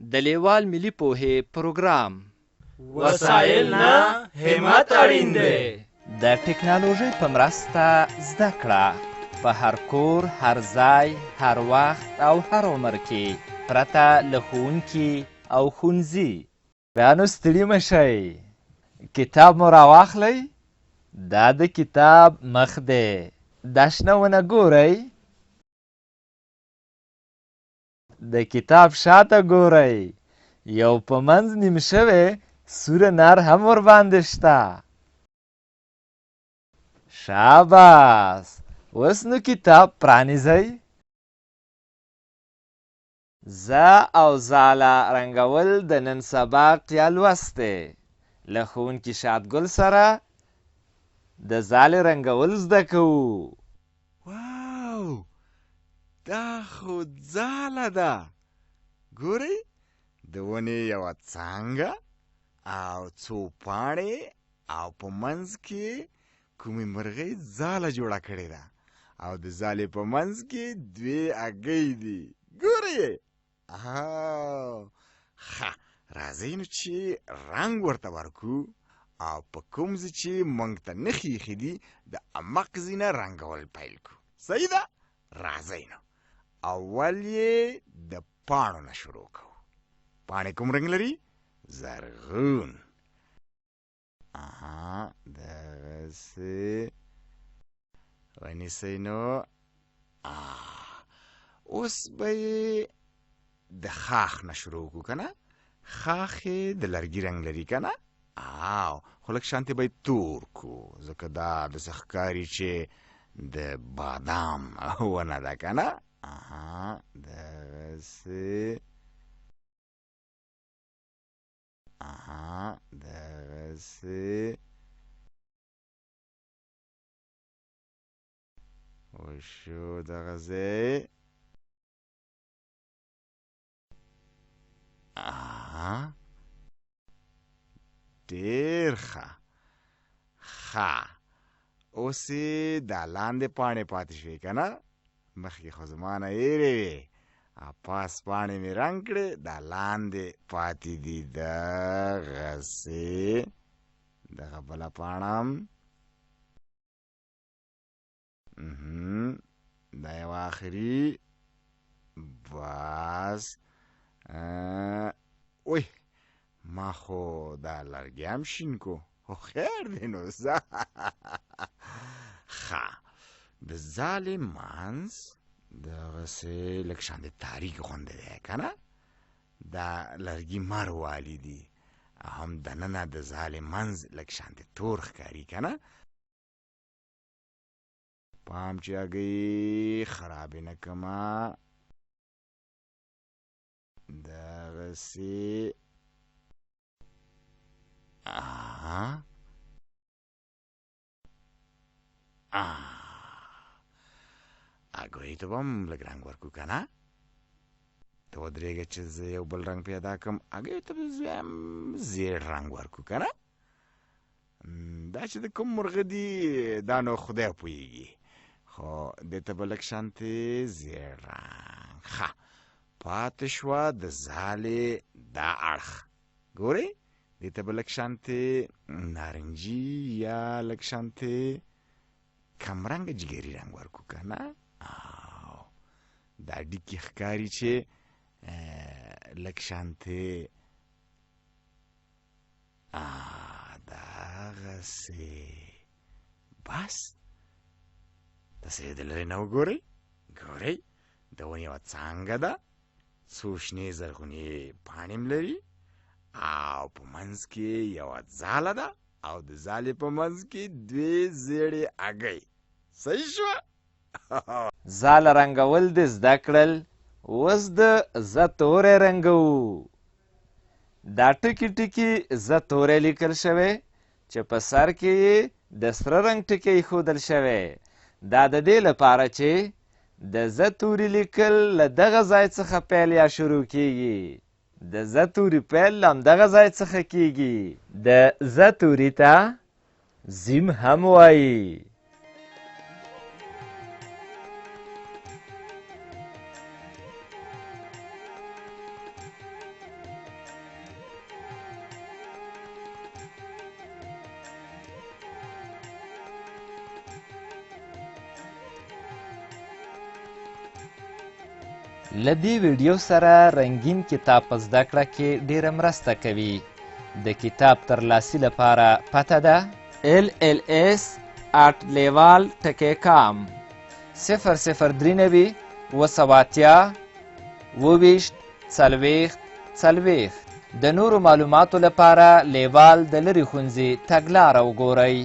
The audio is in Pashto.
د لیوال ملي پوهې پروګرام وسایل نه همت اړین دی. د ټکنالوژۍ په مرسته زده کړه په هر کور، هر ځای، هر وخت او هر عمر کې پرته له ښوونکي او ښوونځي. بیا نو ستړي مه شئ، کتاب مو راواخلئ. دا د کتاب مخ دی. دا شنه ونه ګورئ، د کتاب شاته ګورئ. یو په منځ نیم شوی سوره نر هم ورباندې شته. شاباس، اوس نو کتاب پرانیزئ. زه او زاله رنګول د نن سبق یا لوست دی. له ښوونکي شادګل سره د زالې رنګول زده کوو. واو، دا خو ځاله ده. ګورئ، د ونې یوه څانګه او څو پاڼې او په منځ کې کومې مرغۍ ځاله جوړه کړې ده او د ځالې په منځ کې دوې هګۍ دي. ګورئ. ښه، راځئ نو چې رنګ ورته ورکو او په کوم ځای چې موږ ته نښې ایښي دي د امق ځای نه رنګول پیل کړو. صحیح ده؟ راځئ نو اول یې د پاڼو نه شروع کوو. پاڼې کوم رنګ لري؟ زرغون. دغسې ونیسئ نو. اوس به یې د خاښ نه شروع کړو که نه؟ خاښ یې د لرګي رنګ لري که نه؟ خو لږ شانتې به یې تور کړو ځکه دا داسې ښکاري چې د بادام ونه ده که نه؟ دغسې دغسې وشو. دغه ځای ډېر ښه. اوس یې دا لاندې پاڼې پاتې شوې که نه؟ مخکې خو زما نه هېرې وې. پاس پاڼې مې رنګ کړې، دا لاندې پاتې دي. دغسې دغه بله پاڼه هم دا یو آخري. بس اوی، ما خو دا لرګی هم شین کو. خو خیر دی نو. ښه، د ځالې منځ دغسې لږ شان د تاریک غوندې دی که نه؟ دا لرګي مر والي دي. هم دننه د ځالې منځ لږ شان د تور ښکاري که نه؟ پام چې هګۍ خرابې نه کړمه. دغسې هګیو ته به هم لږ رنګ ورکړو که نه؟ ته ودرېږه چې زه یو بل رنګ پیدا کړم. هګیو ته به هم زیړ رنګ ورکړو که نه؟ دا چې د کوم مرغه دي دا نو خدای پوهېږي، خو دې ته به لږ شانتې زیړ رنګ. ښه، پاتې شوه د ځالې دا اړخ. ګورئ، دې ته به لږ شانتې نارنجي یا لږ شانتې کمرنګه جګري رنګ ورکړو که نه؟ دا ډیکې ښکاري چې لږ شانتې دغسې. بس داسې د لرې نه وګورئ. ګورئ، د ونې یوه څانګه ده، څو شنې زرغونې پاڼې هم لري او په منځ کې یوه ځاله ده او د ځالې په منځ کې دوې زیړې هګۍ. صحیح شوه؟ زاله رنګول دې زده کړل. اوس د زه توری رنګوو. دا ټکي ټکي زه توری لیکل شوی چې په سر کې یې د سره رنګ ټکی ایښودل شوی. دا د دې لپاره چې د زه توري لیکل له دغه ځای څخه پیل یا شروع کیږي. د زه توري پیل له همدغه ځای څخه کیږي. د زه توري ته زیم هم وایي. له دې ویډیو سره رنګین کتاب په زده کړه کې ډیره مرسته کوي. د کتاب ترلاسي لپاره پته ده lls@leval.com 003 280 20 40 د نورو معلوماتو لپاره لیوال د لرې ښوونځي تګلاره وګورئ.